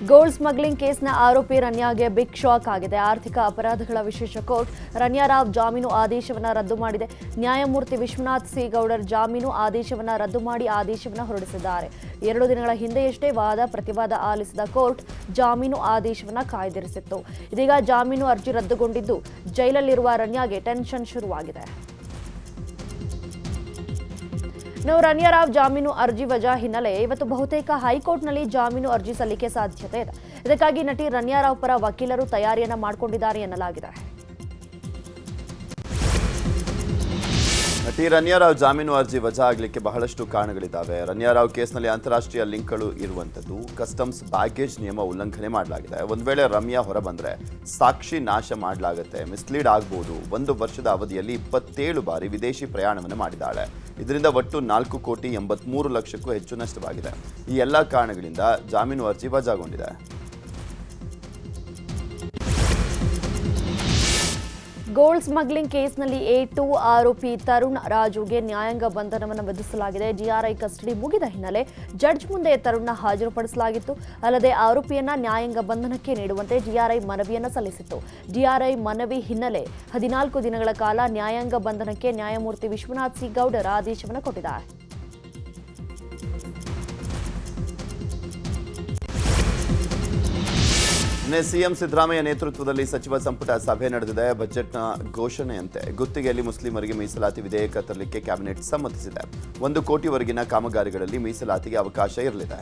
Gold smuggling ಕೇಸ್ನ ಆರೋಪಿ ರನ್ಯಾಗೆ big shock ಆಗಿದೆ. ಆರ್ಥಿಕ ಅಪರಾಧಗಳ ವಿಶೇಷ ಕೋರ್ಟ್ ರನ್ಯಾರಾವ್ ಜಾಮೀನು ಆದೇಶವನ್ನು ರದ್ದು ಮಾಡಿದೆ. ನ್ಯಾಯಮೂರ್ತಿ ವಿಶ್ವನಾಥ್ ಸಿ ಗೌಡರ್ ಜಾಮೀನು ಆದೇಶವನ್ನು ರದ್ದು ಮಾಡಿ ಆದೇಶವನ್ನು ಹೊರಡಿಸಿದ್ದಾರೆ. 2 ದಿನಗಳ ಹಿಂದೆಯಷ್ಟೇ ವಾದ ಪ್ರತಿವಾದ ಆಲಿಸಿದ ಕೋರ್ಟ್ ಜಾಮೀನು ಆದೇಶವನ್ನು ಕಾಯ್ದಿರಿಸಿತ್ತು. ಇದೀಗ ಜಾಮೀನು ಅರ್ಜಿ ರದ್ದುಗೊಂಡಿದ್ದು ಜೈಲಲ್ಲಿರುವ ರನ್ಯಾಗೆ ಟೆನ್ಷನ್ ಶುರುವಾಗಿದೆ. ರನ್ಯಾರಾವ್ ಜಾಮೀನು ಅರ್ಜಿ ವಜಾ ಹಿನ್ನೆಲೆ ಇವತ್ತು ಬಹುತೇಕ ಹೈಕೋರ್ಟ್ನಲ್ಲಿ ಜಾಮೀನು ಅರ್ಜಿ ಸಲ್ಲಿಕೆ ಸಾಧ್ಯತೆ ಇದೆ. ಇದಕ್ಕಾಗಿ ನಟಿ ರನ್ಯಾರಾವ್ ಪರ ವಕೀಲರು ತಯಾರಿಯನ್ನ ಮಾಡಿಕೊಂಡಿದ್ದಾರೆ ಎನ್ನಲಾಗಿದೆ. ನಟಿ ರನ್ಯಾರಾವ್ ಜಾಮೀನು ಅರ್ಜಿ ವಜಾ ಆಗಲಿಕ್ಕೆ ಬಹಳಷ್ಟು ಕಾರಣಗಳಿದ್ದಾವೆ. ರನ್ಯಾರಾವ್ ಕೇಸ್ನಲ್ಲಿ ಅಂತಾರಾಷ್ಟ್ರೀಯ ಲಿಂಕ್ಗಳು ಇರುವಂಥದ್ದು, ಕಸ್ಟಮ್ಸ್ ಬ್ಯಾಗೇಜ್ ನಿಯಮ ಉಲ್ಲಂಘನೆ ಮಾಡಲಾಗಿದೆ. ಒಂದು ವೇಳೆ ರಮ್ಯಾ ಹೊರ ಬಂದರೆ ಸಾಕ್ಷಿ ನಾಶ ಮಾಡಲಾಗುತ್ತೆ, ಮಿಸ್ಲೀಡ್ ಆಗ್ಬೋದು. 1 ವರ್ಷದ ಅವಧಿಯಲ್ಲಿ 27 ಬಾರಿ ವಿದೇಶಿ ಪ್ರಯಾಣವನ್ನು ಮಾಡಿದ್ದಾಳೆ. ಇದರಿಂದ ಒಟ್ಟು 4,83,00,000ಕ್ಕೂ ಹೆಚ್ಚು ನಷ್ಟವಾಗಿದೆ. ಈ ಎಲ್ಲ ಕಾರಣಗಳಿಂದ ಜಾಮೀನು ಅರ್ಜಿ ವಜಾಗೊಂಡಿದೆ. ಗೋಲ್ಡ್ ಸ್ಮಗ್ಲಿಂಗ್ ಕೇಸ್ನಲ್ಲಿ A2 ಆರೋಪಿ ತರುಣ್ ರಾಜುಗೆ ನ್ಯಾಯಾಂಗ ಬಂಧನವನ್ನು ವಿಧಿಸಲಾಗಿದೆ. ಡಿಆರ್ಐ ಕಸ್ಟಡಿ ಮುಗಿದ ಹಿನ್ನೆಲೆ ಜಡ್ಜ್ ಮುಂದೆ ತರುಣ್ನ ಹಾಜರುಪಡಿಸಲಾಗಿತ್ತು. ಅಲ್ಲದೆ ಆರೋಪಿಯನ್ನ ನ್ಯಾಯಾಂಗ ಬಂಧನಕ್ಕೆ ನೀಡುವಂತೆ ಡಿಆರ್ಐ ಮನವಿಯನ್ನು ಸಲ್ಲಿಸಿತ್ತು. ಡಿಆರ್ಐ ಮನವಿ ಹಿನ್ನೆಲೆ 14 ದಿನಗಳ ಕಾಲ ನ್ಯಾಯಾಂಗ ಬಂಧನಕ್ಕೆ ನ್ಯಾಯಮೂರ್ತಿ ವಿಶ್ವನಾಥ್ ಸಿ ಗೌಡರ್ ಆದೇಶವನ್ನು ಕೊಟ್ಟಿದ್ದಾರೆ. ಸಿಎಂ ಸಿದ್ದರಾಮಯ್ಯ ನೇತೃತ್ವದಲ್ಲಿ ಸಚಿವ ಸಂಪುಟ ಸಭೆ ನಡೆದಿದೆ. ಬಜೆಟ್ನ ಘೋಷಣೆಯಂತೆ ಗುತ್ತಿಗೆಯಲ್ಲಿ ಮುಸ್ಲಿಮರಿಗೆ ಮೀಸಲಾತಿ ವಿಧೇಯಕ ತರಲಿಕ್ಕೆ ಕ್ಯಾಬಿನೆಟ್ ಸಮ್ಮತಿಸಿದೆ. 1 ಕೋಟಿವರೆಗಿನ ಕಾಮಗಾರಿಗಳಲ್ಲಿ ಮೀಸಲಾತಿಗೆ ಅವಕಾಶ ಇರಲಿದೆ.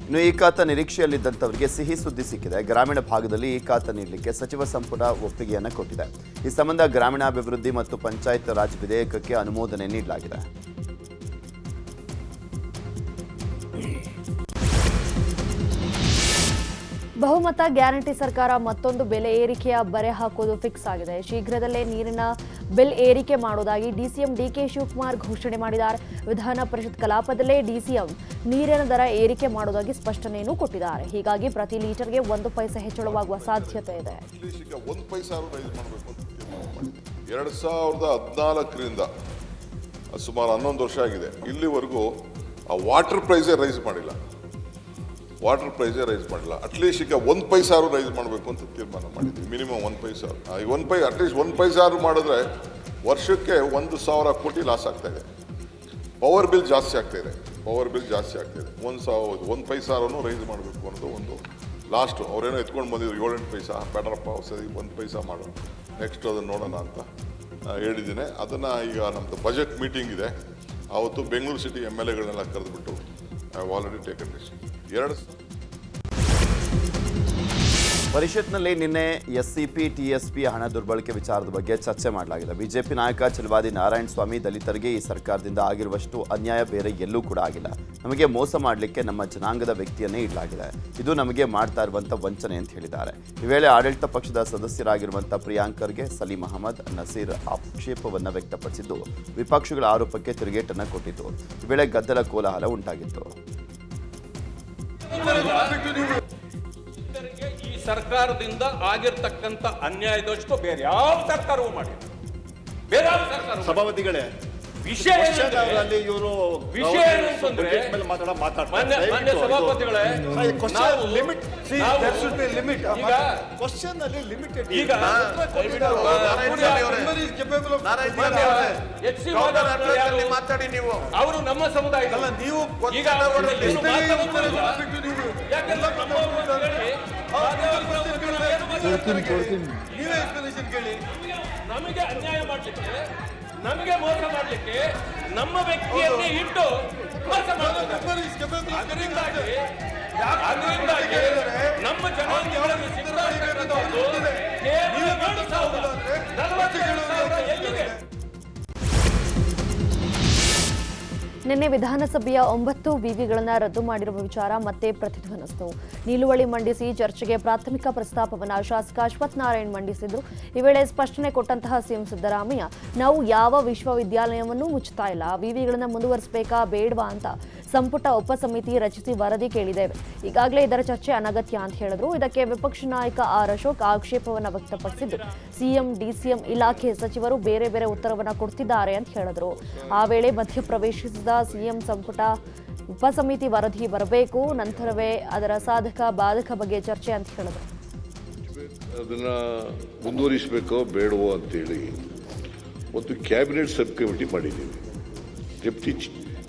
ಇನ್ನು ಈ ಖಾತ ನಿರೀಕ್ಷೆಯಲ್ಲಿದ್ದಂಥವರಿಗೆ ಸಿಹಿ ಸುದ್ದಿ ಸಿಕ್ಕಿದೆ. ಗ್ರಾಮೀಣ ಭಾಗದಲ್ಲಿ ಈ ಖಾತ ನೀಡಲಿಕ್ಕೆ ಸಚಿವ ಸಂಪುಟ ಒಪ್ಪಿಗೆಯನ್ನು ಕೊಟ್ಟಿದೆ. ಈ ಸಂಬಂಧ ಗ್ರಾಮೀಣಾಭಿವೃದ್ಧಿ ಮತ್ತು ಪಂಚಾಯತ್ ರಾಜ್ ವಿಧೇಯಕಕ್ಕೆ ಅನುಮೋದನೆ ನೀಡಲಾಗಿದೆ. ಬಹುಮತ ಗ್ಯಾರಂಟಿ ಸರ್ಕಾರ ಮತ್ತೊಂದು ಬೆಲೆ ಏರಿಕೆಯ ಬರೆ ಹಾಕೋದು ಫಿಕ್ಸ್ ಆಗಿದೆ. ಶೀಘ್ರದಲ್ಲೇ ನೀರಿನ ಬಿಲ್ ಏರಿಕೆ ಮಾಡುವುದಾಗಿ ಡಿಸಿಎಂ ಡಿಕೆ ಶಿವಕುಮಾರ್ ಘೋಷಣೆ ಮಾಡಿದ್ದಾರೆ. ವಿಧಾನ ಪರಿಷತ್ ಕಲಾಪದಲ್ಲೇ ಡಿಸಿಎಂ ನೀರಿನ ದರ ಏರಿಕೆ ಮಾಡುವುದಾಗಿ ಸ್ಪಷ್ಟನೆಯನ್ನು ಕೊಟ್ಟಿದ್ದಾರೆ. ಹೀಗಾಗಿ ಪ್ರತಿ ಲೀಟರ್ಗೆ 1 ಪೈಸೆ ಹೆಚ್ಚಳವಾಗುವ ಸಾಧ್ಯತೆ ಇದೆ. 2014ರಿಂದ ಸುಮಾರು 11 ವರ್ಷ ಆಗಿದೆ. ಇಲ್ಲಿವರೆಗೂ ಆ ವಾಟರ್ ಪ್ರೈಸೇ ರೈಸ್ ಮಾಡಿಲ್ಲ. ಅಟ್ಲೀಸ್ಟ್ ಈಗ 1 ಪೈಸೆ ರೈಸ್ ಮಾಡಬೇಕು ಅಂತ ತೀರ್ಮಾನ ಮಾಡಿದ್ವಿ. ಮಿನಿಮಮ್ 1 ಪೈಸೆ. ಅಟ್ಲೀಸ್ಟ್ 1 ಪೈಸೆ ಮಾಡಿದ್ರೆ ವರ್ಷಕ್ಕೆ 1,000 ಕೋಟಿ ಲಾಸ್ ಆಗ್ತಾ ಇದೆ. ಪವರ್ ಬಿಲ್ ಜಾಸ್ತಿ ಆಗ್ತಾ ಇದೆ. 1 ಪೈಸೆ ರೈಸ್ ಮಾಡಬೇಕು ಅನ್ನೋದು ಒಂದು ಲಾಸ್ಟ್. ಅವರೇನೋ ಎತ್ಕೊಂಡು ಬಂದಿದ್ರು 7-8 ಪೈಸೆ. ಬೇಡರಪ್ಪ ಸರಿ 1 ಪೈಸೆ ಮಾಡೋಣ, ನೆಕ್ಸ್ಟ್ ಅದನ್ನು ನೋಡೋಣ ಅಂತ ಹೇಳಿದ್ದೀನಿ. ಅದನ್ನು ಈಗ ನಮ್ಮದು ಬಜೆಟ್ ಮೀಟಿಂಗ್ ಇದೆ, ಆವತ್ತು ಬೆಂಗಳೂರು ಸಿಟಿ MLAಗಳನ್ನೆಲ್ಲ ಕರೆದುಬಿಟ್ಟು I have already taken decision. ಪರಿಷತ್ನಲ್ಲಿ ನಿನ್ನೆ SCP TSP ಹಣ ದುರ್ಬಳಕೆ ವಿಚಾರದ ಬಗ್ಗೆ ಚರ್ಚೆ ಮಾಡಲಾಗಿದೆ. ಬಿಜೆಪಿ ನಾಯಕ ಛಲವಾದಿ ನಾರಾಯಣಸ್ವಾಮಿ, ದಲಿತರಿಗೆ ಈ ಸರ್ಕಾರದಿಂದ ಆಗಿರುವಷ್ಟು ಅನ್ಯಾಯ ಬೇರೆ ಎಲ್ಲೂ ಕೂಡ ಆಗಿಲ್ಲ. ನಮಗೆ ಮೋಸ ಮಾಡಲಿಕ್ಕೆ ನಮ್ಮ ಜನಾಂಗದ ವ್ಯಕ್ತಿಯನ್ನೇ ಇಡಲಾಗಿದೆ. ಇದು ನಮಗೆ ಮಾಡ್ತಾ ಇರುವಂಥ ವಂಚನೆ ಅಂತ ಹೇಳಿದ್ದಾರೆ. ಈ ವೇಳೆ ಆಡಳಿತ ಪಕ್ಷದ ಸದಸ್ಯರಾಗಿರುವಂಥ ಪ್ರಿಯಾಂಕರ್ಗೆ ಸಲೀಂ ಅಹಮದ್ ನಸೀರ್ ಆಕ್ಷೇಪವನ್ನು ವ್ಯಕ್ತಪಡಿಸಿದ್ದು, ವಿಪಕ್ಷಗಳ ಆರೋಪಕ್ಕೆ ತಿರುಗೇಟನ್ನು ಕೊಟ್ಟಿದ್ದು. ಈ ವೇಳೆ ಗದ್ದಲ ಕೋಲಾಹಲ ಉಂಟಾಗಿತ್ತು. ಈ ಸರ್ಕಾರದಿಂದ ಆಗಿರ್ತಕ್ಕಂಥ ಅನ್ಯಾಯದಷ್ಟು ಬೇರೆ ಯಾವ ಸರ್ಕಾರವೂ ಮಾಡಿಲ್ಲ. ಬೇರೆ ಯಾವ ಸರ್ಕಾರ ಸಭಾಪತಿಗಳೇ ವಿಷಯ ಇವರು ವಿಷಯ ಏನಂತಂದ್ರೆ ಮಾನ್ಯ ಸಭಾಪತಿಗಳೇ ಈಗ ಮಾತಾಡಿ ನೀವು. ಅವರು ನಮ್ಮ ಸಮುದಾಯ ನೀವು ಈಗ ನಮಗೆ ಅನ್ಯಾಯ ಮಾಡಲಿಕ್ಕೆ, ನಮಗೆ ಮೋಸ ಮಾಡಲಿಕ್ಕೆ ನಮ್ಮ ವ್ಯಕ್ತಿಯನ್ನೇ ಇಟ್ಟು ಮೋಸ ಮಾಡ್ತಾರೆ. ಅದರಿಂದಾಗಿ ನಮ್ಮ ಜನಾಂಗಗಳಲ್ಲಿ ಸಿಗ್ತಕ್ಕಂಥದ್ದು ಕೇವಲ 47,000 ಎಲ್ಲಿದೆ? ನಿನ್ನೆ ವಿಧಾನಸಭೆಯ 9 ವಿವಿಗಳನ್ನು ರದ್ದು ಮಾಡಿರುವ ವಿಚಾರ ಮತ್ತೆ ಪ್ರತಿಧ್ವನಿಸಿತು. ನಿಲುವಳಿ ಮಂಡಿಸಿ ಚರ್ಚೆಗೆ ಪ್ರಾಥಮಿಕ ಪ್ರಸ್ತಾಪವನ್ನು ಶಾಸಕ ಅಶ್ವಥ್ ನಾರಾಯಣ್ ಮಂಡಿಸಿದ್ರು. ಈ ವೇಳೆ ಸ್ಪಷ್ಟನೆ ಕೊಟ್ಟಂತಹ ಸಿಎಂ ಸಿದ್ದರಾಮಯ್ಯ, ನಾವು ಯಾವ ವಿಶ್ವವಿದ್ಯಾಲಯವನ್ನು ಮುಚ್ಚುತ್ತಾ ಇಲ್ಲ, ವಿವಿಗಳನ್ನು ಮುಂದುವರಿಸಬೇಕಾ ಬೇಡವಾ ಅಂತ ಸಂಪುಟ ಉಪಸಮಿತಿ ರಚಿಸಿ ವರದಿ ಕೇಳಿದ್ದೇವೆ. ಈಗಾಗಲೇ ಇದರ ಚರ್ಚೆ ಅನಗತ್ಯ ಅಂತ ಹೇಳಿದ್ರು. ಇದಕ್ಕೆ ವಿಪಕ್ಷ ನಾಯಕ ಆರ್ ಅಶೋಕ್ ಆಕ್ಷೇಪವನ್ನು ವ್ಯಕ್ತಪಡಿಸಿದ್ದು, ಸಿಎಂ ಡಿಸಿಎಂ ಇಲಾಖೆ ಸಚಿವರು ಬೇರೆ ಬೇರೆ ಉತ್ತರವನ್ನು ಕೊಡ್ತಿದ್ದಾರೆ ಅಂತ ಹೇಳಿದ್ರು. ಆ ವೇಳೆ ಮಧ್ಯಪ್ರವೇಶಿಸಿದ ಸಿಎಂ ಸಂಪುಟ ಉಪಸಮಿತಿ ವರದಿ ಬರಬೇಕು, ನಂತರವೇ ಅದರ ಸಾಧಕ ಬಾಧಕ ಬಗ್ಗೆ ಚರ್ಚೆ ಅಂತ ಹೇಳಿದ್ರು. ಅದನ್ನು ಮುಂದುವರಿಸಬೇಕೋ ಬೇಡವೋ ಅಂತೇಳಿ ಒಂದು ಕ್ಯಾಬಿನೆಟ್ ಸಬ್ ಕಮಿಟಿ ಮಾಡಿದ್ದೀವಿ. ಡೆಪ್ಟಿ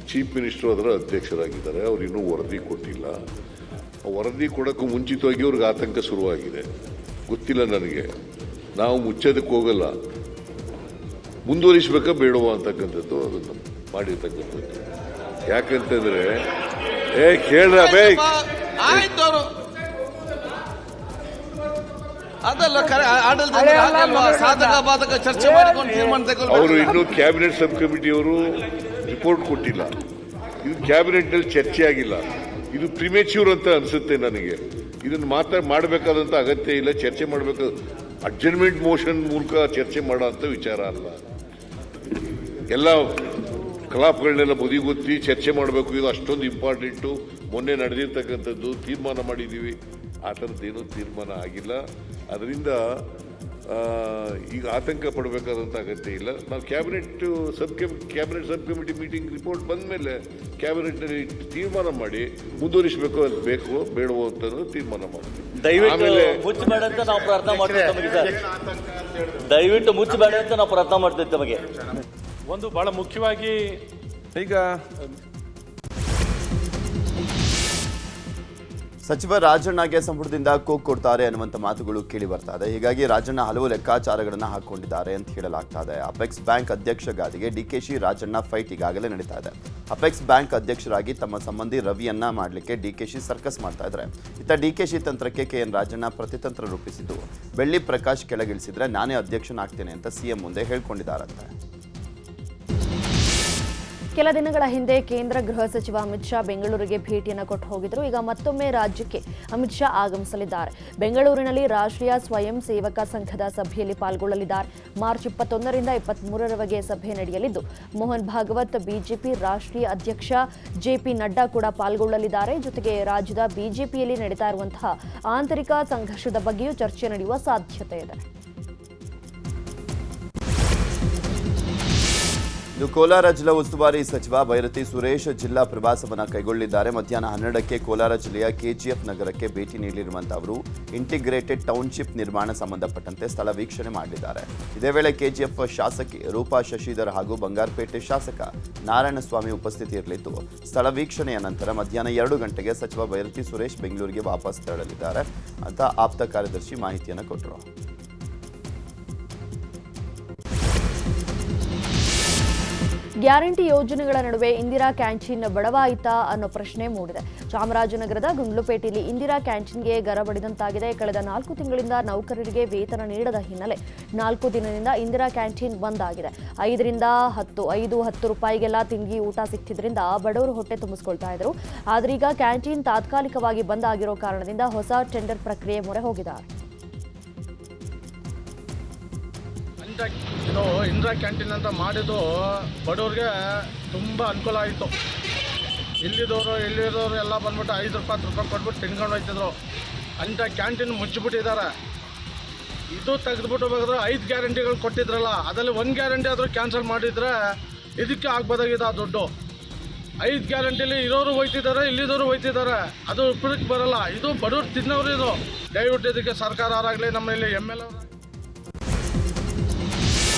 ಚೀಫ್ ಮಿನಿಸ್ಟರ್ ಅದರ ಅಧ್ಯಕ್ಷರಾಗಿದ್ದಾರೆ. ಅವ್ರು ಇನ್ನೂ ವರದಿ ಕೊಟ್ಟಿಲ್ಲ. ವರದಿ ಕೊಡೋಕ್ಕೂ ಮುಂಚಿತವಾಗಿ ಅವ್ರಿಗೆ ಆತಂಕ ಶುರುವಾಗಿದೆ. ಗೊತ್ತಿಲ್ಲ ನನಗೆ, ನಾವು ಮುಚ್ಚೋದಕ್ಕೆ ಹೋಗಲ್ಲ, ಮುಂದುವರಿಸಬೇಕಾ ಬೇಡವೋ ಅಂತಕ್ಕಂಥದ್ದು ಅದನ್ನು ಮಾಡಿರ್ತಕ್ಕಂಥದ್ದು. ಯಾಕಂತಂದ್ರೆ ಕೇಳ್ರ ಆಯ್ತು ಅದಲ್ಲ ಸಾಧಕ ಬಾಧಕ ಚರ್ಚೆ ಮಾಡಿಕೊಂಡು ತೀರ್ಮಾನ ತಗೊಳ್ಬೇಕು. ಅವರು ಇನ್ನೂ ಕ್ಯಾಬಿನೆಟ್ ಸಬ್ ಕಮಿಟಿಯವರು ರಿಪೋರ್ಟ್ ಕೊಟ್ಟಿಲ್ಲ. ಇದು ಕ್ಯಾಬಿನೆಟ್ನಲ್ಲಿ ಚರ್ಚೆ ಆಗಿಲ್ಲ. ಇದು ಪ್ರಿಮೇಚ್ಯೂರ್ ಅಂತ ಅನಿಸುತ್ತೆ ನನಗೆ. ಇದನ್ನು ಮಾಡಬೇಕಾದಂಥ ಅಗತ್ಯ ಇಲ್ಲ. ಚರ್ಚೆ ಮಾಡಬೇಕು, ಅಡ್ಜರ್ನ್ಮೆಂಟ್ ಮೋಷನ್ ಮೂಲಕ ಚರ್ಚೆ ಮಾಡೋ ಅಂಥ ವಿಚಾರ ಅಲ್ಲ. ಎಲ್ಲ ಕಲಾಪಗಳನ್ನೆಲ್ಲ ಬದಿಗೊತ್ತಿ ಚರ್ಚೆ ಮಾಡಬೇಕು. ಇದು ಅಷ್ಟೊಂದು ಇಂಪಾರ್ಟೆಂಟು. ಮೊನ್ನೆ ನಡೆದಿರ್ತಕ್ಕಂಥದ್ದು ತೀರ್ಮಾನ ಮಾಡಿದ್ದೀವಿ. ಆ ಥರದ್ದೇನೂ ತೀರ್ಮಾನ ಆಗಿಲ್ಲ. ಅದರಿಂದ ಈಗ ಆತಂಕ ಪಡಬೇಕಾದಂಥ ಅಗತ್ಯ ಇಲ್ಲ. ನಾವು cabinet sub committee meeting report ಬಂದ ಮೇಲೆ ಕ್ಯಾಬಿನೆಟ್ನಲ್ಲಿ ತೀರ್ಮಾನ ಮಾಡಿ ಮುಂದುವರಿಸಬೇಕು ಅಂತ ಬೇಕೋ ಬೇಡವೋ ಅಂತ ತೀರ್ಮಾನ ಮಾಡ್ತೀವಿ. ದಯವಿಟ್ಟು ಮುಚ್ಚಬೇಡ ಅಂತ ನಾವು ಪ್ರಾರ್ಥನೆ ಮಾಡ್ತೀವಿ ತಮಗೆ ಸರ್. ದಯವಿಟ್ಟು ಮುಚ್ಚಬೇಡ ಅಂತ ನಾವು ಪ್ರಾರ್ಥನೆ ಮಾಡ್ತೀವಿ ತಮಗೆ. ಒಂದು ಬಹಳ ಮುಖ್ಯವಾಗಿ ಈಗ ಸಚಿವ ರಾಜಣ್ಣಗೆ ಸಂಪುಟದಿಂದ ಕೋಕ್ ಕೊಡ್ತಾರೆ ಅನ್ನುವಂಥ ಮಾತುಗಳು ಕೇಳಿ ಬರ್ತಾ ಇದೆ. ಹೀಗಾಗಿ ರಾಜಣ್ಣ ಹಲವು ಲೆಕ್ಕಾಚಾರಗಳನ್ನು ಹಾಕೊಂಡಿದ್ದಾರೆ ಅಂತ ಹೇಳಲಾಗ್ತಾ ಇದೆ. ಅಪೆಕ್ಸ್ ಬ್ಯಾಂಕ್ ಅಧ್ಯಕ್ಷ ಗಾದಿಗೆ ಡಿಕೆಶಿ ರಾಜಣ್ಣ ಫೈಟ್ ಈಗಾಗಲೇ ನಡೀತಾ ಇದೆ. ಅಪೆಕ್ಸ್ ಬ್ಯಾಂಕ್ ಅಧ್ಯಕ್ಷರಾಗಿ ತಮ್ಮ ಸಂಬಂಧಿ ರವಿಯನ್ನ ಮಾಡಲಿಕ್ಕೆ ಡಿಕೆಶಿ ಸರ್ಕಸ್ ಮಾಡ್ತಾ ಇದ್ದಾರೆ. ಇತ್ತ ಡಿಕೆಶಿ ತಂತ್ರಕ್ಕೆ ಕೆಎನ್ ರಾಜಣ್ಣ ಪ್ರತಿತಂತ್ರ ರೂಪಿಸಿದ್ದು ಬೆಳ್ಳಿ ಪ್ರಕಾಶ್ ಕೆಳಗಿಳಿಸಿದ್ರೆ ನಾನೇ ಅಧ್ಯಕ್ಷನಾಗ್ತೇನೆ ಅಂತ ಸಿಎಂ ಮುಂದೆ ಹೇಳ್ಕೊಂಡಿದ್ದಾರಂತೆ. ಕೆಲ ದಿನಗಳ ಹಿಂದೆ ಕೇಂದ್ರ ಗೃಹ ಸಚಿವ ಅಮಿತ್ ಶಾ ಬೆಂಗಳೂರಿಗೆ ಭೇಟಿಯನ್ನು ಕೊಟ್ಟು ಹೋಗಿದ್ರು. ಈಗ ಮತ್ತೊಮ್ಮೆ ರಾಜ್ಯಕ್ಕೆ ಅಮಿತ್ ಶಾ ಆಗಮಿಸಲಿದ್ದಾರೆ. ಬೆಂಗಳೂರಿನಲ್ಲಿ ರಾಷ್ಟ್ರೀಯ ಸ್ವಯಂ ಸೇವಕ ಸಂಘದ ಸಭೆಯಲ್ಲಿ ಪಾಲ್ಗೊಳ್ಳಲಿದ್ದಾರೆ. ಮಾರ್ಚ್ 21ರಿಂದ 23ರವರೆಗೆ ಸಭೆ ನಡೆಯಲಿದ್ದು ಮೋಹನ್ ಭಾಗವತ್, ಬಿಜೆಪಿ ರಾಷ್ಟ್ರೀಯ ಅಧ್ಯಕ್ಷ ಜೆಪಿ ನಡ್ಡಾ ಕೂಡ ಪಾಲ್ಗೊಳ್ಳಲಿದ್ದಾರೆ. ಜೊತೆಗೆ ರಾಜ್ಯದ ಬಿಜೆಪಿಯಲ್ಲಿ ನಡೀತಾ ಇರುವಂತಹ ಆಂತರಿಕ ಸಂಘರ್ಷದ ಬಗ್ಗೆಯೂ ಚರ್ಚೆ ನಡೆಯುವ ಸಾಧ್ಯತೆ ಇದೆ. ಇದು ಕೋಲಾರ ಜಿಲ್ಲಾ ಉಸ್ತುವಾರಿ ಸಚಿವ ಬೈರತಿ ಸುರೇಶ್ ಜಿಲ್ಲಾ ಪ್ರವಾಸವನ್ನು ಕೈಗೊಳ್ಳಲಿದ್ದಾರೆ. ಮಧ್ಯಾಹ್ನ 12ಕ್ಕೆ ಕೋಲಾರ ಜಿಲ್ಲೆಯ ಕೆಜಿಎಫ್ ನಗರಕ್ಕೆ ಭೇಟಿ ನೀಡಲಿರುವಂತಹ ಅವರು ಇಂಟಿಗ್ರೇಟೆಡ್ ಟೌನ್ಶಿಪ್ ನಿರ್ಮಾಣ ಸಂಬಂಧಪಟ್ಟಂತೆ ಸ್ಥಳ ವೀಕ್ಷಣೆ ಮಾಡಲಿದ್ದಾರೆ. ಇದೇ ವೇಳೆ ಕೆಜಿಎಫ್ ಶಾಸಕಿ ರೂಪಾ ಶಶಿಧರ್ ಹಾಗೂ ಬಂಗಾರಪೇಟೆ ಶಾಸಕ ನಾರಾಯಣಸ್ವಾಮಿ ಉಪಸ್ಥಿತಿ ಇರಲಿದ್ದು ಸ್ಥಳ ವೀಕ್ಷಣೆಯ ನಂತರ ಮಧ್ಯಾಹ್ನ 2 ಗಂಟೆಗೆ ಸಚಿವ ಬೈರತಿ ಸುರೇಶ್ ಬೆಂಗಳೂರಿಗೆ ವಾಪಸ್ ತೆರಳಲಿದ್ದಾರೆ ಅಂತ ಆಪ್ತ ಕಾರ್ಯದರ್ಶಿ ಮಾಹಿತಿಯನ್ನು ಕೊಟ್ಟರು. ಗ್ಯಾರಂಟಿ ಯೋಜನೆಗಳ ನಡುವೆ ಇಂದಿರಾ ಕ್ಯಾಂಟೀನ್ ಬಡವಾಯಿತಾ ಅನ್ನೋ ಪ್ರಶ್ನೆ ಮೂಡಿದೆ. ಚಾಮರಾಜನಗರದ ಗುಂಡ್ಲುಪೇಟೆಯಲ್ಲಿ ಇಂದಿರಾ ಕ್ಯಾಂಟೀನ್ಗೆ ಗರ ಬಡಿದಂತಾಗಿದೆ. ಕಳೆದ 4 ತಿಂಗಳಿಂದ ನೌಕರರಿಗೆ ವೇತನ ನೀಡದ ಹಿನ್ನೆಲೆ 4 ದಿನದಿಂದ ಇಂದಿರಾ ಕ್ಯಾಂಟೀನ್ ಬಂದ್ ಆಗಿದೆ. 5 ರೂಪಾಯಿಗೆಲ್ಲ ತಿಂಡಿ ಊಟ ಸಿಕ್ತಿದ್ರಿಂದ ಬಡವರು ಹೊಟ್ಟೆ ತುಂಬಿಸ್ಕೊಳ್ತಾ ಇದ್ರು. ಆದ್ರೆ ಈಗ ಕ್ಯಾಂಟೀನ್ ತಾತ್ಕಾಲಿಕವಾಗಿ ಬಂದ್ ಆಗಿರೋ ಕಾರಣದಿಂದ ಹೊಸ ಟೆಂಡರ್ ಪ್ರಕ್ರಿಯೆ ಮೊರೆ ಹೋಗಿದ್ದಾರೆ. ಇದು ಇಂದಿರಾ ಕ್ಯಾಂಟೀನ್ ಅಂತ ಮಾಡಿದ್ದು ಬಡವ್ರಿಗೆ ತುಂಬ ಅನುಕೂಲ ಆಯಿತು. ಇಲ್ಲಿರೋರು ಎಲ್ಲ ಬಂದ್ಬಿಟ್ಟು 5 ರೂಪಾಯಿ ಕೊಟ್ಬಿಟ್ಟು ತಿನ್ಕೊಂಡು ಹೋಗ್ತಿದ್ರು. ಅಂಥ ಕ್ಯಾಂಟೀನ್ ಮುಚ್ಚಿಬಿಟ್ಟಿದ್ದಾರೆ. ಇದು ತೆಗೆದುಬಿಟ್ಟು ಬೇಕಾದ್ರೆ 5 ಗ್ಯಾರಂಟಿಗಳು ಕೊಟ್ಟಿದ್ರಲ್ಲ, ಅದರಲ್ಲಿ 1 ಗ್ಯಾರಂಟಿ ಆದರೂ ಕ್ಯಾನ್ಸಲ್ ಮಾಡಿದರೆ ಇದಕ್ಕೆ ಆಗ್ಬೋದಾಗಿದೆ ಆ ದುಡ್ಡು. 5 ಗ್ಯಾರಂಟಿಲಿ ಇರೋರು ಹೋಯ್ತಿದ್ದಾರೆ, ಇಲ್ಲಿರೋರು ಹೋಯ್ತಿದ್ದಾರೆ. ಅದು ಉಪಯೋಗಕ್ಕೆ ಬರಲ್ಲ. ಇದು ಬಡವ್ರು ತಿನ್ನೋರು. ಇದು ದಯವಿಟ್ಟು ಇದಕ್ಕೆ ಸರ್ಕಾರ ಅವರಾಗಲಿ ನಮ್ಮಲ್ಲಿ MLA ಅವರು.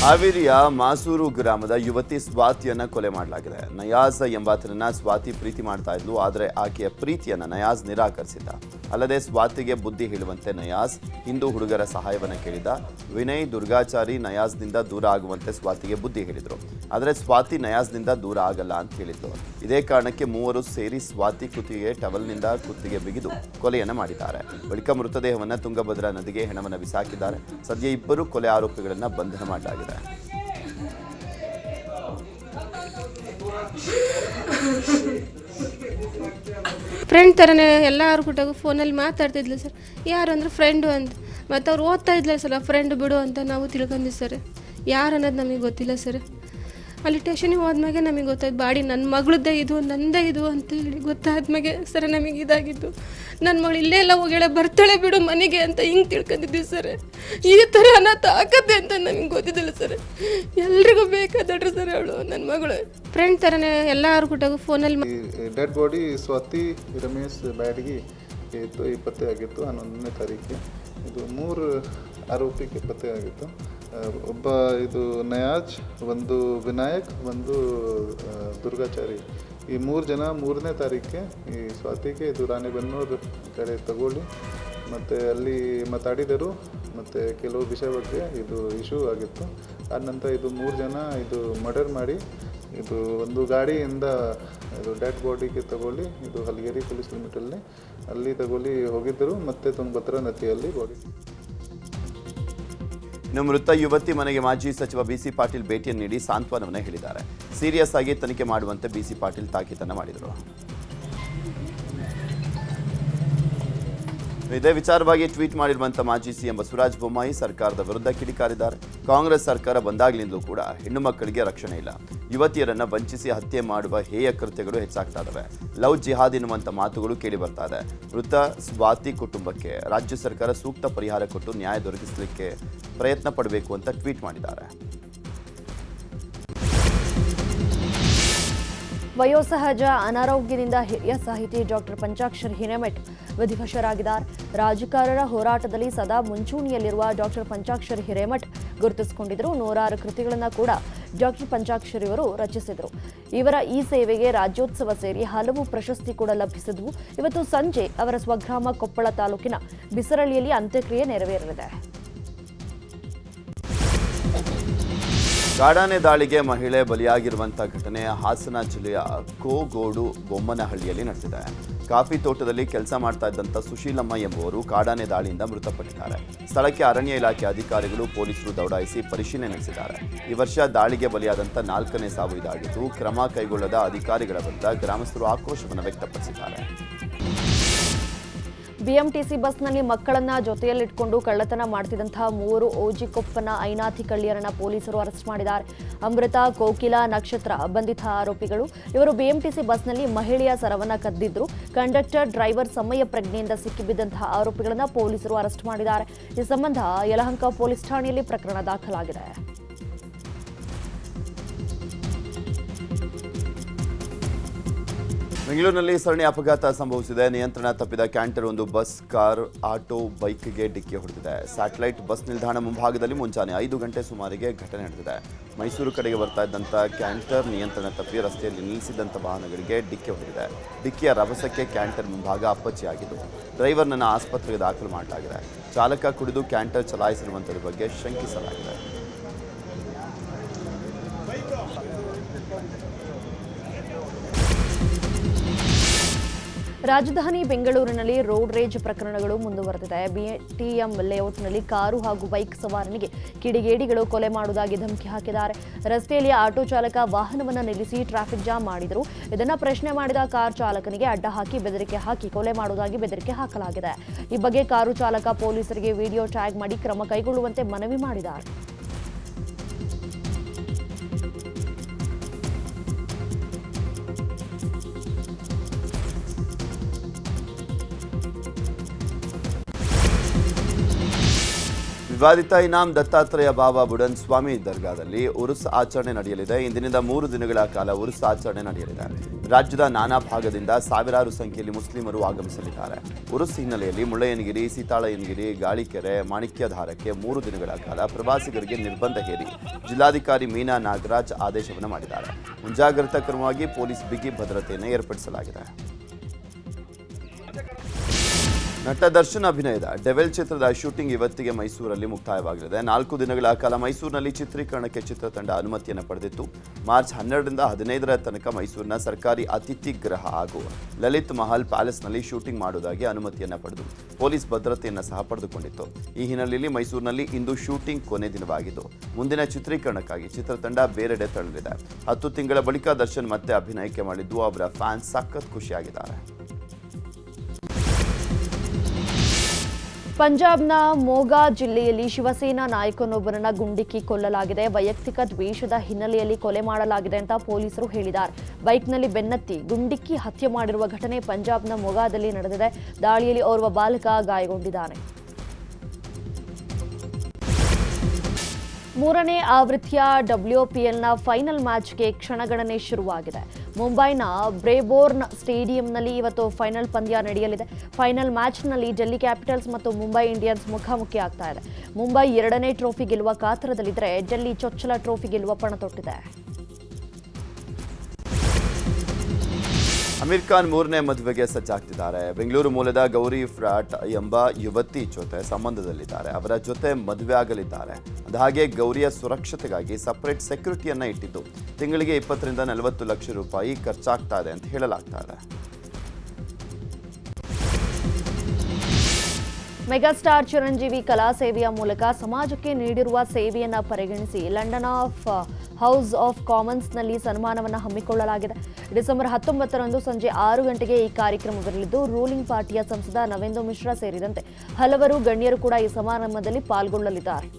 ಹಾವೇರಿಯ ಮಾಸೂರು ಗ್ರಾಮದ ಯುವತಿ ಸ್ವಾತಿಯನ್ನ ಕೊಲೆ ಮಾಡಲಾಗಿದೆ. ನಯಾಜ್ ಎಂಬಾತನನ್ನ ಸ್ವಾತಿ ಪ್ರೀತಿ ಮಾಡ್ತಾ ಇದ್ಲು. ಆದರೆ ಆಕೆಯ ಪ್ರೀತಿಯನ್ನ ನಯಾಜ್ ನಿರಾಕರಿಸಿದ್ದ. ಅಲ್ಲದೆ ಸ್ವಾತಿಗೆ ಬುದ್ಧಿ ಹೇಳುವಂತೆ ನಯಾಜ್ ಹಿಂದೂ ಹುಡುಗರ ಸಹಾಯವನ್ನು ಕೇಳಿದ. ವಿನಯ್ ದುರ್ಗಾಚಾರಿ ನಯಾಜ್ನಿಂದ ದೂರ ಆಗುವಂತೆ ಸ್ವಾತಿಗೆ ಬುದ್ಧಿ ಹೇಳಿದ್ರು. ಆದರೆ ಸ್ವಾತಿ ನಯಾಜ್ನಿಂದ ದೂರ ಆಗಲ್ಲ ಅಂತ ಹೇಳಿದ್ಲು. ಇದೇ ಕಾರಣಕ್ಕೆ ಮೂವರು ಸೇರಿ ಸ್ವಾತಿ ಕುತ್ತಿಗೆ ಟವಲ್ನಿಂದ ಕುತ್ತಿಗೆ ಬಿಗಿದು ಕೊಲೆಯನ್ನು ಮಾಡಿದ್ದಾರೆ. ಬಳಿಕ ಮೃತದೇಹವನ್ನು ತುಂಗಭದ್ರಾ ನದಿಗೆ ಹೆಣವನ್ನು ಬಿಸಾಕಿದ್ದಾರೆ. ಸದ್ಯ ಇಬ್ಬರು ಕೊಲೆ ಆರೋಪಿಗಳನ್ನು ಬಂಧನ ಮಾಡಲಾಗಿದೆ. ಫ್ರೆಂಡ್ ಥರನೇ ಎಲ್ಲರೂ ಕೂಟಾಗ ಫೋನಲ್ಲಿ ಮಾತಾಡ್ತಿದ್ಲು ಸರ್. ಯಾರು ಅಂದರೆ ಫ್ರೆಂಡು ಅಂತ. ಮತ್ತು ಅವ್ರು ಓದ್ತಾ ಇದ್ಲ ಸರ್, ಫ್ರೆಂಡ್ ಬಿಡು ಅಂತ ನಾವು ತಿಳ್ಕೊಂಡ್ವಿ ಸರ್. ಯಾರು ಅನ್ನೋದು ನಮಗೆ ಗೊತ್ತಿಲ್ಲ ಸರ್. ಅಲ್ಲಿ ಸ್ಟೇಷನಿಗೆ ಹೋದ್ಮೇಲೆ ನಮಗೆ ಗೊತ್ತಾಯ್ತು ಬಾಡಿ ನನ್ನ ಮಗಳದ್ದೇ ಇದು ನಂದೇ ಇದು ಅಂತೇಳಿ ಗೊತ್ತಾದ್ಮೇಲೆ ಸರ್ ನಮಗೆ ಇದಾಗಿದ್ದು. ನನ್ನ ಮಗಳು ಇಲ್ಲೇ ಎಲ್ಲ ಹೋಗ್ಯಾಳೆ ಬರ್ತಾಳೆ ಬಿಡು ಮನೆಗೆ ಅಂತ ಹಿಂಗೆ ತಿಳ್ಕೊಂಡಿದ್ದೀವಿ ಸರ್. ಈ ಥರ ಅನಾಥ ಆಗತ್ತೆ ಅಂತ ನಮಗೆ ಗೊತ್ತಿದ್ದಿಲ್ಲ ಸರ್. ಎಲ್ರಿಗೂ ಬೇಕಾದಡ್ರಿ ಸರ್ ಅವಳು ನನ್ನ ಮಗಳು ಫ್ರೆಂಡ್ ಥರನೇ ಎಲ್ಲರೂ ಕೂಡ ಫೋನಲ್ಲಿ. ಡೆಡ್ ಬಾಡಿ ಸ್ವಾತಿ ರಮೇಶ್ ಬ್ಯಾಡಗಿ ಇತ್ತು, ಈ ಪತ್ತೆ ಆಗಿತ್ತು 11ನೇ ತಾರೀಕಿಗೆ. ಇದು 3 ಆರೋಪಿಗೆ ಪತ್ತೆ ಆಗಿತ್ತು. ಒಬ್ಬ ಇದು ನಯಾಜ್, ಒಂದು ವಿನಾಯಕ್, ಒಂದು ದುರ್ಗಾಚಾರಿ. ಈ 3 ಜನ 3ನೇ ತಾರೀಕಿಗೆ ಈ ಸ್ವಾತಿಗೆ ಇದು ರಾಣಿಬೆನ್ನೂರು ಕಡೆ ತಗೊಳ್ಳಿ ಮತ್ತು ಅಲ್ಲಿ ಮಾತಾಡಿದರು ಮತ್ತು ಕೆಲವು ವಿಷಯ ಬಗ್ಗೆ ಇದು ಇಶ್ಯೂ ಆಗಿತ್ತು. ಆದ ನಂತರ ಇದು 3 ಜನ ಇದು ಮರ್ಡರ್ ಮಾಡಿ ಇದು ಒಂದು ಗಾಡಿಯಿಂದ ಇದು ಡೆಡ್ ಬಾಡಿಗೆ ತಗೊಳ್ಳಿ ಇದು ಹಲಗೇರಿ ಪೊಲೀಸ್ ಲಿಮಿಟಲ್ಲಿ ಅಲ್ಲಿ ತಗೊಳ್ಳಿ ಹೋಗಿದ್ದರು. ಮತ್ತು ತುಂಗಭದ್ರಾ ನದಿಯಲ್ಲಿ ಬಾಡಿ. ಇನ್ನು ಮೃತ ಯುವತಿ ಮನೆಗೆ ಮಾಜಿ ಸಚಿವ ಬಿಸಿ ಪಾಟೀಲ್ ಭೇಟಿಯನ್ನು ನೀಡಿ ಸಾಂತ್ವನವನ್ನ ಹೇಳಿದ್ದಾರೆ. ಸೀರಿಯಸ್ ಆಗಿ ತನಿಖೆ ಮಾಡುವಂತೆ ಬಿಸಿ ಪಾಟೀಲ್ ತಾಕೀತನ್ನ ಮಾಡಿದರು. ಇದೇ ವಿಚಾರವಾಗಿ ಟ್ವೀಟ್ ಮಾಡಿರುವಂಥ ಮಾಜಿ ಸಿಎಂ ಬಸವರಾಜ ಬೊಮ್ಮಾಯಿ ಸರ್ಕಾರದ ವಿರುದ್ಧ ಕಿಡಿಕಾರಿದ್ದಾರೆ. ಕಾಂಗ್ರೆಸ್ ಸರ್ಕಾರ ಬಂದಾಗಲಿಂದಲೂ ಕೂಡ ಹೆಣ್ಣು ಮಕ್ಕಳಿಗೆ ರಕ್ಷಣೆ ಇಲ್ಲ. ಯುವತಿಯರನ್ನ ವಂಚಿಸಿ ಹತ್ಯೆ ಮಾಡುವ ಹೇಯ ಕೃತ್ಯಗಳು ಹೆಚ್ಚಾಗ್ತಾ ಇದ್ದಾವೆ. ಲವ್ ಜಿಹಾದ್ ಎನ್ನುವಂಥ ಮಾತುಗಳು ಕೇಳಿ ಬರ್ತಾ ಇದೆ. ಮೃತ ಸ್ವಾತಿ ಕುಟುಂಬಕ್ಕೆ ರಾಜ್ಯ ಸರ್ಕಾರ ಸೂಕ್ತ ಪರಿಹಾರ ಕೊಟ್ಟು ನ್ಯಾಯ ದೊರಕಿಸಲಿಕ್ಕೆ ಪ್ರಯತ್ನ ಪಡಬೇಕು ಅಂತ ಟ್ವೀಟ್ ಮಾಡಿದ್ದಾರೆ. ವಯೋಸಹಜ ಅನಾರೋಗ್ಯದಿಂದ ಹಿರಿಯ ಸಾಹಿತಿ ಡಾಕ್ಟರ್ ಪಂಚಾಕ್ಷರಿ ಹಿರೇಮಠ್ ವಿಧಿವಶರಾಗಿದ್ದಾರೆ. ರಾಜಕಾರರ ಹೋರಾಟದಲ್ಲಿ ಸದಾ ಮುಂಚೂಣಿಯಲ್ಲಿರುವ ಡಾಕ್ಟರ್ ಪಂಚಾಕ್ಷರಿ ಹಿರೇಮಠ್ ಗುರುತಿಸಿಕೊಂಡಿದ್ದರು. 106 ಕೃತಿಗಳನ್ನು ಕೂಡ ಡಾಕ್ಟರ್ ಪಂಚಾಕ್ಷರಿಯವರು ರಚಿಸಿದರು. ಇವರ ಈ ಸೇವೆಗೆ ರಾಜ್ಯೋತ್ಸವ ಸೇರಿ ಹಲವು ಪ್ರಶಸ್ತಿ ಕೂಡ ಲಭಿಸಿದವು. ಇವತ್ತು ಸಂಜೆ ಅವರ ಸ್ವಗ್ರಾಮ ಕೊಪ್ಪಳ ತಾಲೂಕಿನ ಬಿಸರಳ್ಳಿಯಲ್ಲಿ ಅಂತ್ಯಕ್ರಿಯೆ ನೆರವೇರಲಿದೆ. ಕಾಡಾನೆ ದಾಳಿಗೆ ಮಹಿಳೆ ಬಲಿಯಾಗಿರುವಂಥ ಘಟನೆ ಹಾಸನ ಜಿಲ್ಲೆಯ ಕೋಗೋಡು ಬೊಮ್ಮನಹಳ್ಳಿಯಲ್ಲಿ ನಡೆದಿದೆ. ಕಾಫಿ ತೋಟದಲ್ಲಿ ಕೆಲಸ ಮಾಡ್ತಾ ಇದ್ದಂಥ ಸುಶೀಲಮ್ಮ ಎಂಬುವರು ಕಾಡಾನೆ ದಾಳಿಯಿಂದ ಮೃತಪಟ್ಟಿದ್ದಾರೆ. ಸ್ಥಳಕ್ಕೆ ಅರಣ್ಯ ಇಲಾಖೆ ಅಧಿಕಾರಿಗಳು ಪೊಲೀಸರು ದೌಡಾಯಿಸಿ ಪರಿಶೀಲನೆ ನಡೆಸಿದ್ದಾರೆ. ಈ ವರ್ಷ ದಾಳಿಗೆ ಬಲಿಯಾದಂಥ 4ನೇ ಸಾವು ಇದಾಗಿದ್ದು, ಕ್ರಮ ಕೈಗೊಳ್ಳದ ಅಧಿಕಾರಿಗಳ ವಿರುದ್ಧ ಗ್ರಾಮಸ್ಥರು ಆಕ್ರೋಶವನ್ನು ವ್ಯಕ್ತಪಡಿಸಿದ್ದಾರೆ. ಬಿಎಂಟಿಸಿ ಬಸ್ನಲ್ಲಿ ಮಕ್ಕಳನ್ನ ಜೊತೆಯಲ್ಲಿಟ್ಕೊಂಡು ಕಳ್ಳತನ ಮಾಡ್ತಿದ್ದಂತಹ 3 ಓಜಿಕೊಪ್ಪನ ಐನಾಥಿ ಕಳ್ಳಿಯರನ್ನ ಪೊಲೀಸರು ಅರೆಸ್ಟ್ ಮಾಡಿದ್ದಾರೆ. ಅಮೃತ, ಕೋಕಿಲ, ನಕ್ಷತ್ರ ಬಂಧಿತ ಆರೋಪಿಗಳು. ಇವರು ಬಿಎಂಟಿಸಿ ಬಸ್ನಲ್ಲಿ ಮಹಿಳೆಯ ಸರವನ್ನ ಕದ್ದಿದ್ರು. ಕಂಡಕ್ಟರ್, ಡ್ರೈವರ್ ಸಮಯ ಪ್ರಜ್ಞೆಯಿಂದ ಸಿಕ್ಕಿಬಿದ್ದಂತಹ ಆರೋಪಿಗಳನ್ನ ಪೊಲೀಸರು ಅರೆಸ್ಟ್ ಮಾಡಿದ್ದಾರೆ. ಈ ಸಂಬಂಧ ಯಲಹಂಕ ಪೊಲೀಸ್ ಠಾಣೆಯಲ್ಲಿ ಪ್ರಕರಣ ದಾಖಲಾಗಿದೆ. ಬೆಂಗಳೂರಿನಲ್ಲಿ ಸರಣಿ ಅಪಘಾತ ಸಂಭವಿಸಿದೆ. ನಿಯಂತ್ರಣ ತಪ್ಪಿದ ಕ್ಯಾಂಟರ್ ಒಂದು ಬಸ್, ಕಾರ್, ಆಟೋ, ಬೈಕ್ಗೆ ಡಿಕ್ಕಿ ಹೊಡೆದಿದೆ. ಸ್ಯಾಟಲೈಟ್ ಬಸ್ ನಿಲ್ದಾಣ ಮುಂಭಾಗದಲ್ಲಿ ಮುಂಜಾನೆ 5 ಗಂಟೆ ಸುಮಾರಿಗೆ ಘಟನೆ ನಡೆದಿದೆ. ಮೈಸೂರು ಕಡೆಗೆ ಬರ್ತಾ ಇದ್ದಂಥ ಕ್ಯಾಂಟರ್ ನಿಯಂತ್ರಣ ತಪ್ಪಿ ರಸ್ತೆಯಲ್ಲಿ ನಿಲ್ಲಿಸಿದಂಥ ವಾಹನಗಳಿಗೆ ಡಿಕ್ಕಿ ಹೊಡೆದಿದೆ. ಡಿಕ್ಕಿಯ ರಭಸಕ್ಕೆ ಕ್ಯಾಂಟರ್ ಮುಂಭಾಗ ಅಪ್ಪಚ್ಚಿಯಾಗಿದ್ದು, ಡ್ರೈವರ್ನನ್ನು ಆಸ್ಪತ್ರೆಗೆ ದಾಖಲು ಮಾಡಲಾಗಿದೆ. ಚಾಲಕ ಕುಡಿದು ಕ್ಯಾಂಟರ್ ಚಲಾಯಿಸಿರುವಂಥದ್ರ ಬಗ್ಗೆ ಶಂಕಿಸಲಾಗಿದೆ. ರಾಜಧಾನಿ ಬೆಂಗಳೂರಿನಲ್ಲಿ ರೋಡ್ ರೇಜ್ ಪ್ರಕರಣಗಳು ಮುಂದುವರೆದಿದೆ. ಬಿಟಿಎಂ ಲೇಔಟ್ನಲ್ಲಿ ಕಾರು ಹಾಗೂ ಬೈಕ್ ಸವಾರನಿಗೆ ಕಿಡಿಗೇಡಿಗಳು ಕೊಲೆ ಮಾಡುವುದಾಗಿ ಧಮಕಿ ಹಾಕಿದ್ದಾರೆ. ರಸ್ತೆಯಲ್ಲಿ ಆಟೋ ಚಾಲಕ ವಾಹನವನ್ನು ನಿಲ್ಲಿಸಿ ಟ್ರಾಫಿಕ್ ಜಾಮ್ ಮಾಡಿದರು. ಇದನ್ನು ಪ್ರಶ್ನೆ ಮಾಡಿದ ಕಾರ್ ಚಾಲಕನಿಗೆ ಅಡ್ಡ ಹಾಕಿ ಬೆದರಿಕೆ ಹಾಕಿ ಕೊಲೆ ಮಾಡುವುದಾಗಿ ಬೆದರಿಕೆ ಹಾಕಲಾಗಿದೆ. ಈ ಬಗ್ಗೆ ಕಾರು ಚಾಲಕ ಪೊಲೀಸರಿಗೆ ವಿಡಿಯೋ ಟ್ಯಾಗ್ ಮಾಡಿ ಕ್ರಮ ಕೈಗೊಳ್ಳುವಂತೆ ಮನವಿ ಮಾಡಿದ್ದಾರೆ. ವಿವಾದಿತ ಇನಾಮ್ ದತ್ತಾತ್ರೇಯ ಬಾಬಾ ಬುಡನ್ ಸ್ವಾಮಿ ದರ್ಗಾದಲ್ಲಿ ಉರುಸ್ ಆಚರಣೆ ನಡೆಯಲಿದೆ. ಇಂದಿನಿಂದ 3 ದಿನಗಳ ಕಾಲ ಉರುಸ್ ಆಚರಣೆ ನಡೆಯಲಿದೆ. ರಾಜ್ಯದ ನಾನಾ ಭಾಗದಿಂದ ಸಾವಿರಾರು ಸಂಖ್ಯೆಯಲ್ಲಿ ಮುಸ್ಲಿಮರು ಆಗಮಿಸಲಿದ್ದಾರೆ. ಉರುಸ್ ಹಿನ್ನೆಲೆಯಲ್ಲಿ ಮುಳ್ಳಯ್ಯನಗಿರಿ, ಸೀತಾಳಯ್ಯನಗಿರಿ, ಗಾಳಿಕೆರೆ, ಮಾಣಿಕ್ಯಧಾರಕ್ಕೆ 3 ದಿನಗಳ ಕಾಲ ಪ್ರವಾಸಿಗರಿಗೆ ನಿರ್ಬಂಧ ಹೇರಿ ಜಿಲ್ಲಾಧಿಕಾರಿ ಮೀನಾ ನಾಗರಾಜ್ ಆದೇಶವನ್ನು ಮಾಡಿದ್ದಾರೆ. ಮುಂಜಾಗ್ರತಾ ಕ್ರಮವಾಗಿ ಪೊಲೀಸ್ ಬಿಗಿ ಭದ್ರತೆಯನ್ನು ಏರ್ಪಡಿಸಲಾಗಿದೆ. ನಟ ದರ್ಶನ್ ಅಭಿನಯದ ಡೆವೆಲ್ ಚಿತ್ರದ ಶೂಟಿಂಗ್ ಇವತ್ತಿಗೆ ಮೈಸೂರಲ್ಲಿ ಮುಕ್ತಾಯವಾಗಲಿದೆ. 4 ದಿನಗಳ ಕಾಲ ಮೈಸೂರಿನಲ್ಲಿ ಚಿತ್ರೀಕರಣಕ್ಕೆ ಚಿತ್ರತಂಡ ಅನುಮತಿಯನ್ನು ಪಡೆದಿತ್ತು. ಮಾರ್ಚ್ 12ರಿಂದ 15ರ ತನಕ ಮೈಸೂರಿನ ಸರ್ಕಾರಿ ಅತಿಥಿ ಗೃಹ ಹಾಗೂ ಲಲಿತ್ ಮಹಲ್ ಪ್ಯಾಲೇಸ್ನಲ್ಲಿ ಶೂಟಿಂಗ್ ಮಾಡುವುದಾಗಿ ಅನುಮತಿಯನ್ನು ಪಡೆದು ಪೊಲೀಸ್ ಭದ್ರತೆಯನ್ನು ಸಹ ಪಡೆದುಕೊಂಡಿತ್ತು. ಈ ಹಿನ್ನೆಲೆಯಲ್ಲಿ ಮೈಸೂರಿನಲ್ಲಿ ಇಂದು ಶೂಟಿಂಗ್ ಕೊನೆ ದಿನವಾಗಿದ್ದು, ಮುಂದಿನ ಚಿತ್ರೀಕರಣಕ್ಕಾಗಿ ಚಿತ್ರತಂಡ ಬೇರೆಡೆ ತೆರಳಲಿದೆ. 10 ತಿಂಗಳ ಬಳಿಕ ದರ್ಶನ್ ಮತ್ತೆ ಅಭಿನಯಕ್ಕೆ ಮಾಡಿದ್ದು ಅವರ ಫ್ಯಾನ್ಸ್ ಸಖತ್ ಖುಷಿಯಾಗಿದ್ದಾರೆ. ಪಂಜಾಬ್ನ ಮೋಗಾ ಜಿಲ್ಲೆಯಲ್ಲಿ ಶಿವಸೇನಾ ನಾಯಕನೊಬ್ಬರನ್ನ ಗುಂಡಿಕ್ಕಿ ಕೊಲ್ಲಲಾಗಿದೆ. ವೈಯಕ್ತಿಕ ದ್ವೇಷದ ಹಿನ್ನೆಲೆಯಲ್ಲಿ ಕೊಲೆ ಮಾಡಲಾಗಿದೆ ಅಂತ ಪೊಲೀಸರು ಹೇಳಿದ್ದಾರೆ. ಬೈಕ್ನಲ್ಲಿ ಬೆನ್ನತ್ತಿ ಗುಂಡಿಕ್ಕಿ ಹತ್ಯೆ ಮಾಡಿರುವ ಘಟನೆ ಪಂಜಾಬ್ನ ಮೊಗಾದಲ್ಲಿ ನಡೆದಿದೆ. ದಾಳಿಯಲ್ಲಿ ಓರ್ವ ಬಾಲಕ ಗಾಯಗೊಂಡಿದ್ದಾನೆ. ಮೂರನೇ ಆವೃತ್ತಿಯ WPLನ ಫೈನಲ್ ಮ್ಯಾಚ್ಗೆ ಕ್ಷಣಗಣನೆ ಶುರುವಾಗಿದೆ. ಮುಂಬೈನ ಬ್ರೇಬೋರ್ನ್ ಸ್ಟೇಡಿಯಂನಲ್ಲಿ ಇವತ್ತು ಫೈನಲ್ ಪಂದ್ಯ ನಡೆಯಲಿದೆ. ಫೈನಲ್ ಮ್ಯಾಚ್ನಲ್ಲಿ ಡೆಲ್ಲಿ ಕ್ಯಾಪಿಟಲ್ಸ್ ಮತ್ತು ಮುಂಬೈ ಇಂಡಿಯನ್ಸ್ ಮುಖಾಮುಖಿ ಆಗ್ತಾ ಇದೆ. ಮುಂಬೈ 2ನೇ ಟ್ರೋಫಿ ಗೆಲ್ಲುವ ಕಾತರದಲ್ಲಿದ್ದರೆ ಡೆಲ್ಲಿ ಚೊಚ್ಚಲ ಟ್ರೋಫಿ ಗೆಲ್ಲುವ ಪಣ ತೊಟ್ಟಿದೆ. ಅಮೀರ್ ಖಾನ್ 3ನೇ ಮದುವೆಗೆ ಸಜ್ಜಾಗ್ತಿದ್ದಾರೆ. ಬೆಂಗಳೂರು ಮೂಲದ ಗೌರಿ ಫ್ರಾಟ್ ಎಂಬ ಯುವತಿ ಜೊತೆ ಸಂಬಂಧದಲ್ಲಿದ್ದಾರೆ. ಅವರ ಜೊತೆ ಮದುವೆ ಆಗಲಿದ್ದಾರೆ. ಅದಾಗೆ ಗೌರಿಯ ಸುರಕ್ಷತೆಗಾಗಿ ಸಪರೇಟ್ ಸೆಕ್ಯೂರಿಟಿಯನ್ನ ಇಟ್ಟಿದ್ದು ತಿಂಗಳಿಗೆ 20 ರಿಂದ 40 ಲಕ್ಷ ರೂಪಾಯಿ ಖರ್ಚಾಗ್ತಾ ಇದೆ ಅಂತ ಹೇಳಲಾಗ್ತಾ ಇದೆ. ಮೆಗಾಸ್ಟಾರ್ ಚಿರಂಜೀವಿ ಕಲಾ ಸೇವೆಯ ಮೂಲಕ ಸಮಾಜಕ್ಕೆ ನೀಡಿರುವ ಸೇವೆಯನ್ನು ಪರಿಗಣಿಸಿ ಲಂಡನ್ ಆಫ್ ಹೌಸ್ ಆಫ್ ಕಾಮನ್ಸ್ನಲ್ಲಿ ಸನ್ಮಾನವನ್ನು ಹಮ್ಮಿಕೊಳ್ಳಲಾಗಿದೆ. ಡಿಸೆಂಬರ್ 19ರಂದು ಸಂಜೆ 6 ಗಂಟೆಗೆ ಈ ಕಾರ್ಯಕ್ರಮವಿರಲಿದ್ದು ರೂಲಿಂಗ್ ಪಾರ್ಟಿಯ ಸಂಸದ ನವೇಂದ್ರ ಮಿಶ್ರಾ ಸೇರಿದಂತೆ ಹಲವರು ಗಣ್ಯರು ಕೂಡ ಈ ಸಮಾರಂಭದಲ್ಲಿ ಪಾಲ್ಗೊಳ್ಳಲಿದ್ದಾರೆ.